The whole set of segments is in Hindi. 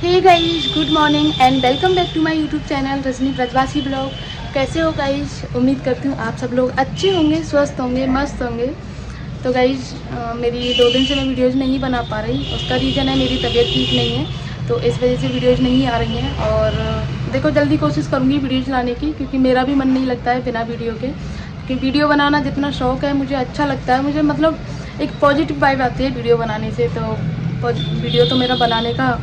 Hey guys, good morning and welcome back to my YouTube channel Rajni Brajwasi blog. कैसे हो गाइस? उम्मीद करती हूँ आप सब लोग अच्छे होंगे, स्वस्थ होंगे, मस्त होंगे। तो गाइस मेरी 2 दिन से मैं वीडियोज़ नहीं बना पा रही। उसका रीज़न है मेरी तबीयत ठीक नहीं है, तो इस वजह से वीडियोज़ नहीं आ रही हैं। और देखो जल्दी कोशिश करूँगी वीडियोज़ लाने की, क्योंकि मेरा भी मन नहीं लगता है बिना वीडियो के। क्योंकि वीडियो बनाना जितना शौक़ है, मुझे अच्छा लगता है, मुझे मतलब एक पॉजिटिव वाइब आती है वीडियो बनाने से। तो वीडियो तो मेरा बनाने का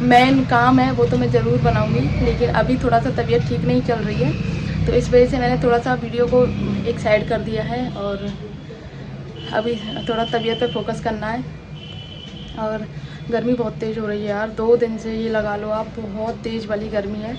मेन काम है, वो तो मैं ज़रूर बनाऊंगी। लेकिन अभी थोड़ा सा तबीयत ठीक नहीं चल रही है, तो इस वजह से मैंने थोड़ा सा वीडियो को एक साइड कर दिया है। और अभी थोड़ा तबीयत पे फोकस करना है। और गर्मी बहुत तेज़ हो रही है यार, 2 दिन से ये लगा लो आप, बहुत तेज़ वाली गर्मी है।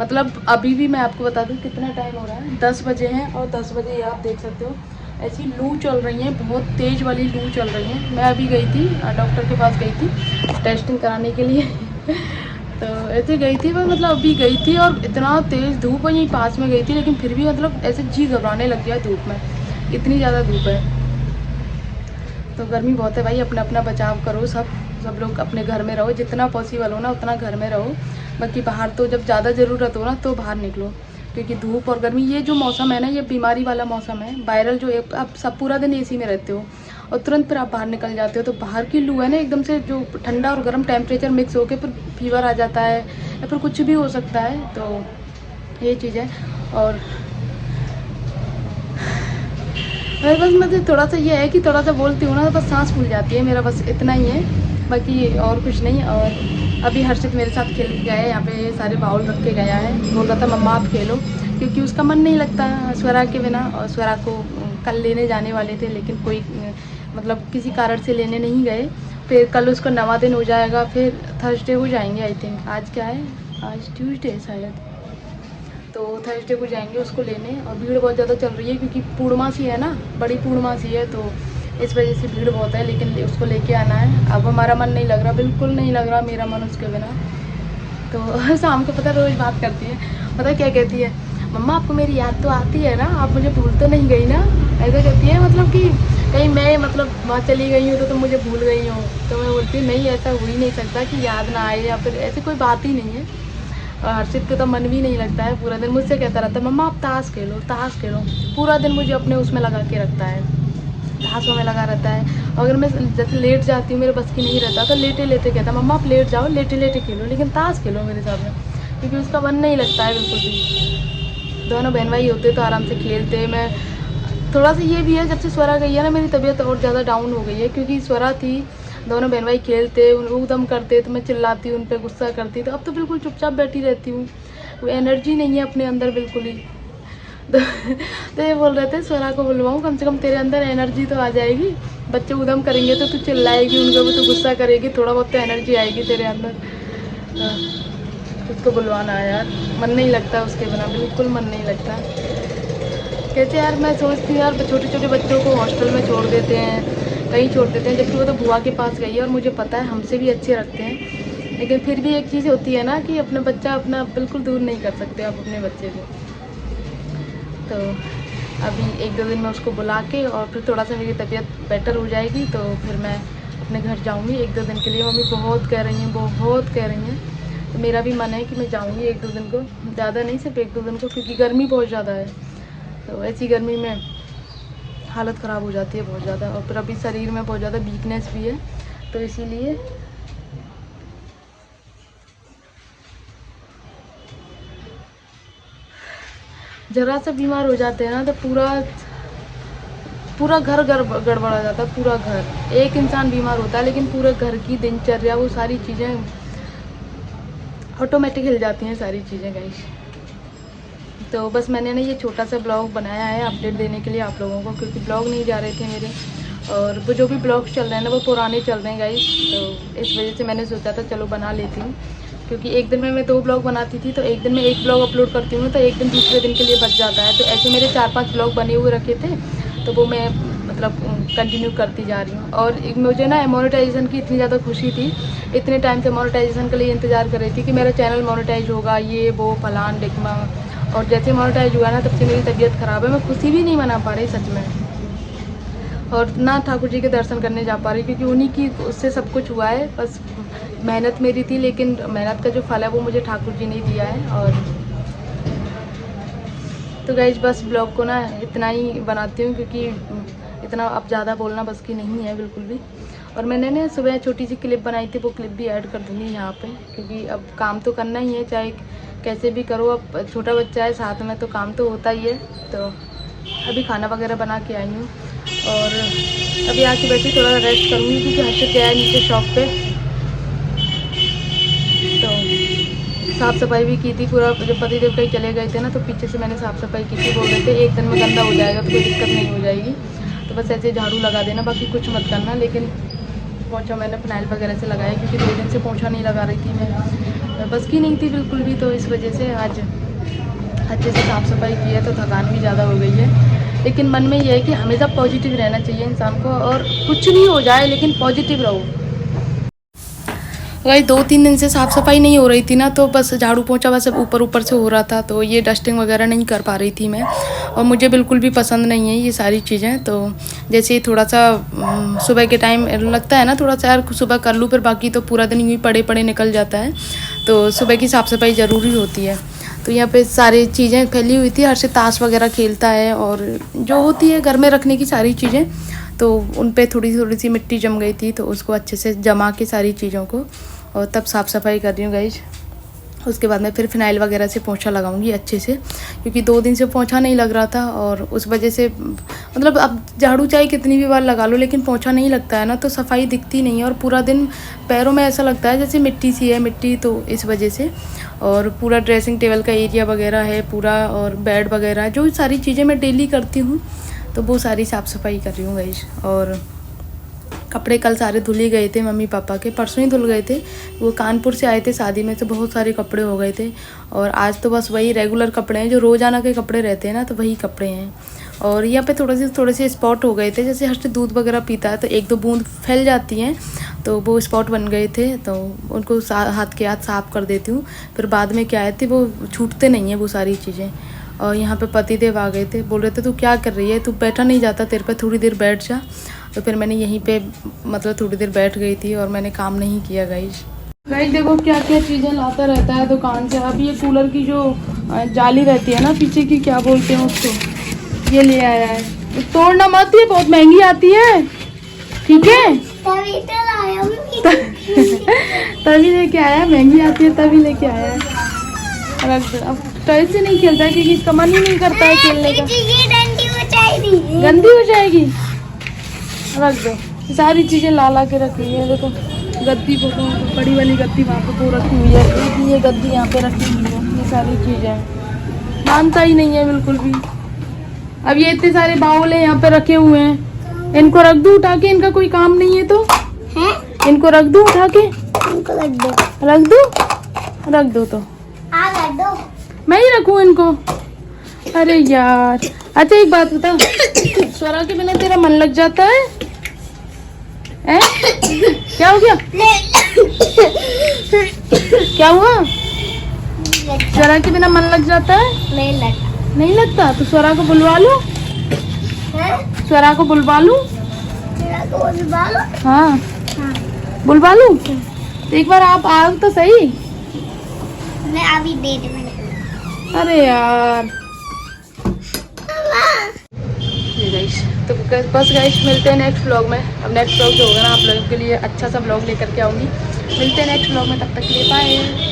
मतलब अभी भी मैं आपको बता दूं कितना टाइम हो रहा है, 10 बजे हैं। और 10 बजे ये आप देख सकते हो ऐसी लू चल रही है, बहुत तेज़ वाली लू चल रही है। मैं अभी गई थी डॉक्टर के पास, गई थी टेस्टिंग कराने के लिए तो ऐसे गई थी मैं, मतलब अभी गई थी और इतना तेज़ धूप है, यहीं पास में गई थी, लेकिन फिर भी मतलब ऐसे जी घबराने लग गया धूप में, इतनी ज़्यादा धूप है। तो गर्मी बहुत है भाई, अपना अपना बचाव करो। सब लोग अपने घर में रहो, जितना पॉसिबल हो ना उतना घर में रहो। बाकी बाहर तो जब ज़्यादा ज़रूरत हो ना तो बाहर निकलो, क्योंकि धूप और गर्मी ये जो मौसम है ना, ये बीमारी वाला मौसम है, वायरल जो है। आप सब पूरा दिन एसी में रहते हो और तुरंत फिर आप बाहर निकल जाते हो, तो बाहर की लू है ना, एकदम से जो ठंडा और गर्म टेम्परेचर मिक्स होकर फिर फीवर आ जाता है, या फिर कुछ भी हो सकता है। तो ये चीज़ है। और बस मुझे थोड़ा सा ये है कि थोड़ा सा बोलती हूँ ना तो बस सांस फूल जाती है, मेरा बस इतना ही है, बाकी और कुछ नहीं। और अभी हर्षित मेरे साथ खेल के गया है, यहाँ पे सारे बाउल रख के गया है, बोल रहा था मम्मा आप खेलो, क्योंकि उसका मन नहीं लगता स्वरा के बिना। और स्वरा को कल लेने जाने वाले थे, लेकिन कोई मतलब किसी कारण से लेने नहीं गए। फिर कल उसका 9वां दिन हो जाएगा, फिर थर्सडे को जाएंगे आई थिंक। आज क्या है? आज ट्यूसडे शायद। तो थर्सडे को जाएंगे उसको लेने। और भीड़ बहुत ज़्यादा चल रही है, क्योंकि पूर्णमासी है ना, बड़ी पूर्णमासी है, तो इस वजह से भीड़ बहुत है। लेकिन उसको लेके आना है। अब हमारा मन नहीं लग रहा, बिल्कुल नहीं लग रहा मेरा मन उसके बिना। तो शाम को पता रोज़ बात करती है, पता क्या कहती है? मम्मा आपको मेरी याद तो आती है ना, आप मुझे भूल तो नहीं गई ना? ऐसा कहती है, मतलब कि कहीं मैं मतलब वहाँ चली गई हूँ तो तुम मुझे भूल गई हो। तो मैं बोलती हूँ नहीं, ऐसा हो ही नहीं सकता कि याद ना आए, या फिर ऐसी कोई बात ही नहीं है। और हर्षित को तो मन भी नहीं लगता है, पूरा दिन मुझसे कहता रहता है मम्मा आप ताश खेलो, ताश खेलो। पूरा दिन मुझे अपने उसमें लगा के रखता है, ताशों में लगा रहता है। अगर मैं जैसे लेट जाती हूँ, मेरे बस की नहीं रहता, तो लेटे लेटे कहता है मम्मा आप लेट जाओ, लेटे लेटे खेलो, लेकिन ताश खेलो मेरे साथ में, क्योंकि उसका मन नहीं लगता है बिल्कुल भी। दोनों बहन भाई होते तो आराम से खेलते। मैं थोड़ा सा ये भी है, जब से स्वरा गई है ना, मेरी तबीयत और ज़्यादा डाउन हो गई है, क्योंकि स्वरा थी, दोनों बहन भाई खेलते, उनको उदम करते, तो मैं चिल्लाती उन पर, गुस्सा करती। तो अब तो बिल्कुल चुपचाप बैठी रहती हूँ, वो एनर्जी नहीं है अपने अंदर बिल्कुल ही। तो ये बोल रहे थे स्वरा को बुलवाऊँ, कम से कम तेरे अंदर एनर्जी तो आ जाएगी। बच्चे उदम करेंगे तो तू चिल्लाएगी, उनको भी तो गुस्सा करेगी, थोड़ा बहुत तो एनर्जी आएगी तेरे अंदर। उसको बुलवाना है यार, मन नहीं लगता उसके बिना, बिल्कुल मन नहीं लगता। कैसे यार, मैं सोचती हूँ यार, छोटे छोटे बच्चों को हॉस्टल में छोड़ देते हैं, कहीं छोड़ देते हैं, जबकि वो तो बुआ के पास गई है और मुझे पता है हमसे भी अच्छे रखते हैं। लेकिन फिर भी एक चीज़ होती है ना कि अपना बच्चा अपना बिल्कुल दूर नहीं कर सकते आप अपने बच्चे को। तो अभी 1-2 दिन में उसको बुला के, और फिर थोड़ा सा मेरी तबीयत बेटर हो जाएगी तो फिर मैं अपने घर जाऊँगी 1-2 दिन के लिए। मम्मी बहुत कह रही हैं, बहुत कह रही हैं, तो मेरा भी मन है कि मैं जाऊँगी 1-2 दिन को, ज़्यादा नहीं, सिर्फ 1-2 दिन को, क्योंकि गर्मी बहुत ज़्यादा है। तो ऐसी गर्मी में हालत ख़राब हो जाती है बहुत ज़्यादा, और फिर अभी शरीर में बहुत ज़्यादा वीकनेस भी है, तो इसीलिए ज़रा सा बीमार हो जाते हैं ना तो पूरा पूरा घर गड़बड़ा जाता है, पूरा घर। एक इंसान बीमार होता है, लेकिन पूरे घर की दिनचर्या, वो सारी चीज़ें ऑटोमेटिक हिल जाती हैं, सारी चीज़ें गाइस। तो बस मैंने ना ये छोटा सा ब्लॉग बनाया है अपडेट देने के लिए आप लोगों को, क्योंकि ब्लॉग नहीं जा रहे थे मेरे, और वो जो भी ब्लॉग्स चल रहे हैं ना वो पुराने चल रहे हैं गाइस। तो इस वजह से मैंने सोचा था चलो बना लेती हूँ, क्योंकि एक दिन में मैं 2 ब्लॉग बनाती थी, तो एक दिन में 1 ब्लॉग अपलोड करती हूँ, तो एक दिन दूसरे दिन के लिए बच जाता है। तो ऐसे मेरे 4-5 ब्लॉग बने हुए रखे थे, तो वो मैं मतलब कंटिन्यू करती जा रही हूँ। और मुझे ना मोनेटाइजेशन की इतनी ज़्यादा खुशी थी, इतने टाइम से मोनेटाइजेशन के लिए इंतज़ार कर रही थी कि मेरा चैनल मोनेटाइज होगा, ये वो फलान डिकमा। और जैसे मोनेटाइज हुआ ना, तब से मेरी तबीयत ख़राब है, मैं खुशी भी नहीं मना पा रही सच में। और ना ठाकुर जी के दर्शन करने जा पा रही, क्योंकि उन्हीं की उससे सब कुछ हुआ है। बस मेहनत मेरी थी, लेकिन मेहनत का जो फल है वो मुझे ठाकुर जी ने दिया है। और तो गाइस बस ब्लॉग को ना इतना ही बनाती हूँ, क्योंकि इतना अब ज़्यादा बोलना बस की नहीं है बिल्कुल भी। और मैंने ना सुबह छोटी सी क्लिप बनाई थी, वो क्लिप भी ऐड कर दूँगी यहाँ पे, क्योंकि अब काम तो करना ही है, चाहे कैसे भी करो। अब छोटा बच्चा है साथ में तो काम तो होता ही है। तो अभी खाना वगैरह बना के आई हूँ और अभी आके बैठी थोड़ा रेस्ट करूँगी, क्योंकि हर्षित गया है नीचे शॉप पे। तो साफ़ सफाई भी की थी पूरा, जब पतिदेव कहीं चले गए थे ना तो पीछे से मैंने साफ़ सफाई की थी। बोल रहे थे एक दिन में गंदा हो जाएगा तो कोई दिक्कत नहीं हो जाएगी, तो बस ऐसे झाड़ू लगा देना, बाकी कुछ मत करना। लेकिन पोंछा मैंने फिनाइल वगैरह से लगाया, क्योंकि 2 दिन से पोंछा नहीं लगा रही थी मैं, बस की नहीं थी बिल्कुल भी। तो इस वजह से आज अच्छे से साफ़ सफाई की है, तो थकान भी ज़्यादा हो गई है। लेकिन मन में ये है कि हमेशा पॉजिटिव रहना चाहिए इंसान को, और कुछ भी हो जाए लेकिन पॉजिटिव रहो। भाई 2-3 दिन से साफ़ सफाई नहीं हो रही थी ना, तो बस झाड़ू पोंछा बस ऊपर ऊपर से हो रहा था, तो ये डस्टिंग वगैरह नहीं कर पा रही थी मैं। और मुझे बिल्कुल भी पसंद नहीं है ये सारी चीज़ें। तो जैसे ही थोड़ा सा सुबह के टाइम लगता है ना, थोड़ा सा यार सुबह कर लूँ, फिर बाकी तो पूरा दिन यूँ पड़े पड़े निकल जाता है। तो सुबह की साफ़ सफाई ज़रूरी होती है। तो यहाँ पे सारी चीज़ें फैली हुई थी, हर से ताश वगैरह खेलता है, और जो होती है घर में रखने की सारी चीज़ें, तो उन पे थोड़ी सी मिट्टी जम गई थी, तो उसको अच्छे से जमा के सारी चीज़ों को और तब साफ़ सफाई कर रही हूँ गाइज। उसके बाद मैं फिर फिनाइल वगैरह से पोंछा लगाऊंगी अच्छे से, क्योंकि 2 दिन से पोंछा नहीं लग रहा था। और उस वजह से मतलब अब झाड़ू चाहे कितनी भी बार लगा लो, लेकिन पोंछा नहीं लगता है ना, तो सफाई दिखती नहीं है, और पूरा दिन पैरों में ऐसा लगता है जैसे मिट्टी सी है मिट्टी, तो इस वजह से। और पूरा ड्रेसिंग टेबल का एरिया वगैरह है पूरा, और बेड वगैरह जो सारी चीज़ें मैं डेली करती हूँ, तो वो सारी साफ़ सफाई कर रही हूँ गाइज। और कपड़े कल सारे धुल ही गए थे मम्मी पापा के, परसों ही धुल गए थे। वो कानपुर से आए थे शादी में, तो बहुत सारे कपड़े हो गए थे। और आज तो बस वही रेगुलर कपड़े हैं, जो रोज़ाना के कपड़े रहते हैं ना, तो वही कपड़े हैं। और यहाँ पे थोड़े से स्पॉट हो गए थे, जैसे हर्ष दूध वगैरह पीता है तो 1-2 बूंद फैल जाती हैं, तो वो स्पॉट बन गए थे। तो उनको हाथ के हाथ साफ़ कर देती हूँ, फिर बाद में क्या है वो छूटते नहीं हैं वो सारी चीज़ें। और यहाँ पे पतिदेव आ गए थे, बोल रहे थे तू क्या कर रही है, तू बैठा नहीं जाता, तेरे पे थोड़ी देर बैठ जा। तो फिर मैंने यहीं पे मतलब थोड़ी देर बैठ गई थी, और मैंने काम नहीं किया गाइज। देखो क्या क्या चीज़ें लाता रहता है दुकान से। अभी ये कूलर की जो जाली रहती है ना पीछे की, क्या बोलते हैं उसको, ये ले आया है। तोड़ना मत, ये बहुत महंगी आती है, ठीक है। तभी लेके आया, महंगी आती है तभी लेके आया है। अब टॉय से नहीं खेलता है, क्योंकि इसका मन ही नहीं करता है खेलने का। गंदी हो जाएगी, रख दो। सारी चीज़ें ला के रखी है। देखो गद्दी को, बड़ी वाली गद्दी वहाँ पे वो रखी हुई है, ये गद्दी यहाँ पे रखी हुई है, ये सारी चीज़ें मानता ही नहीं है बिल्कुल भी। अब ये इतने सारे बाउल है यहाँ पे रखे हुए हैं, इनको रख दूँ उठा के, इनका कोई काम नहीं है तो है? इनको रख दूँ उठा के, रख दो तो मैं ही रखूँ इनको। अरे यार, अच्छा एक बात बता, स्वरा के बिना तेरा मन लग जाता है? हैं? क्या हो गया? क्या हुआ? स्वरा के बिना मन लग जाता है? नहीं लगता। तो स्वरा को बुलवा लो, स्वरा को बुलवा लूं? हाँ बुलवा लूं? तो एक बार आप आओ तो सही। मैं अभी दे दे मैंने। अरे यार गाइस, तो बस गाइस मिलते हैं नेक्स्ट व्लॉग में। अब नेक्स्ट व्लॉग जो होगा ना आप लोगों के लिए अच्छा सा व्लॉग लेकर के आऊँगी। मिलते हैं नेक्स्ट व्लॉग में, तब तक के लिए बाय।